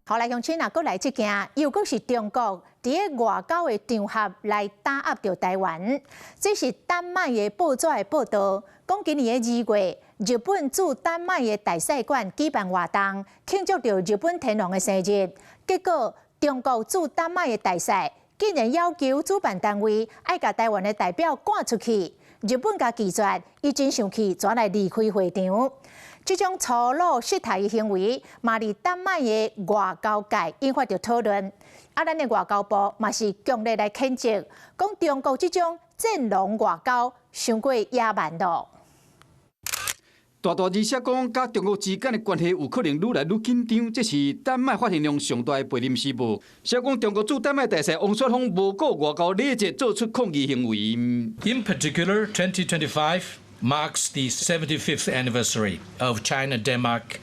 后来乡亲啊，搁来这件，又搁是中国伫个外交的场合来打压着台湾。这是丹麦的报纸的报道，讲今年的2月，日本驻丹麦的大使馆举办活动，庆祝着日本天皇的生日。结果，中国驻丹麦的大使竟然要求主办单位爱甲台湾的代表赶出去。日本甲拒绝，伊真生气，转来离开会场。这种粗鲁失态的行为，嘛伫丹麦的外交界引发着讨论。咱的外交部嘛是强烈来谴责，讲中国这种战狼外交，伤过野蛮咯。大字写讲，甲中国之间的关系有可能愈来愈紧张，这是丹麦发言量上大的背任事务。写讲中国驻丹麦大使王雪峰无顾外交礼节，做出抗议行为。In particular, 2025 marks the 75th anniversary of China-Denmark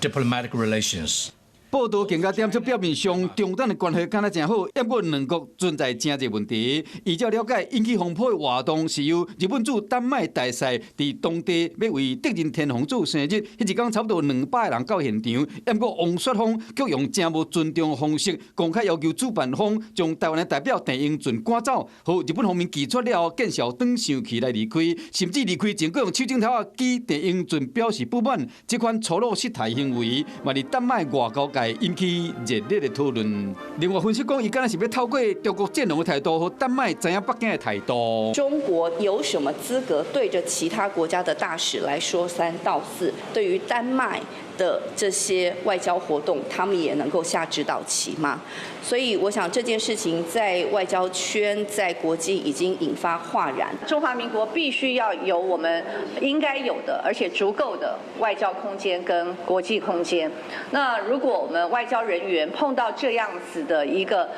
diplomatic relations. 报道更加点出表面上中丹的关系敢若真好，不过两国存在真侪问题。依照了解，引起风波的活动是由日本驻丹麦大使伫当地要为德仁天皇祖生日，迄一天差不多200个人到现场。不过王雪峰却用真无尊重的方式，公开要求主办方将台湾的代表郑英俊赶走，和日本方面拒绝了，见笑转生气来离开，甚至离开前佫用手指头啊击郑英俊表示不满。这款粗鲁失态行为，嘛伫丹麦外交界引起热烈的讨论。另外分析讲，伊敢若是要透过中国战狼的态度，和丹麦知影北京的态度。中国有什么资格对着其他国家的大使来说3道4？对于丹麦的这些外交活动，他们也能够下指导棋吗？所以我想这件事情在外交圈、在国际已经引发哗然。中华民国必须要有我们应该有的，而且足够的外交空间跟国际空间。那如果我们外交人员碰到这样子的一个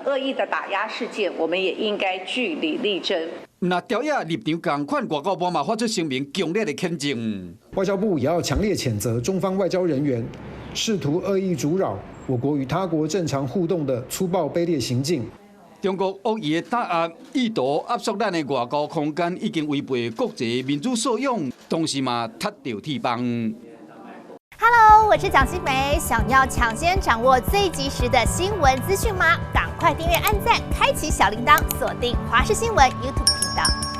恶意的打压事件，我们也应该据理力争。那朝野立场同款，外交部嘛发出声明，强烈的谴责。外交部也要强烈谴责中方外交人员试图恶意阻扰我国与他国正常互动的粗暴卑劣行径。中国恶意的打压，意图压缩咱的外交空间，已经违背国际民主素养，同时嘛踢到铁棒。Hello， 我是蒋欣梅。想要抢先掌握最及时的新闻资讯吗？赶快订阅、按赞、开启小铃铛，锁定华视新闻 YouTube 频道。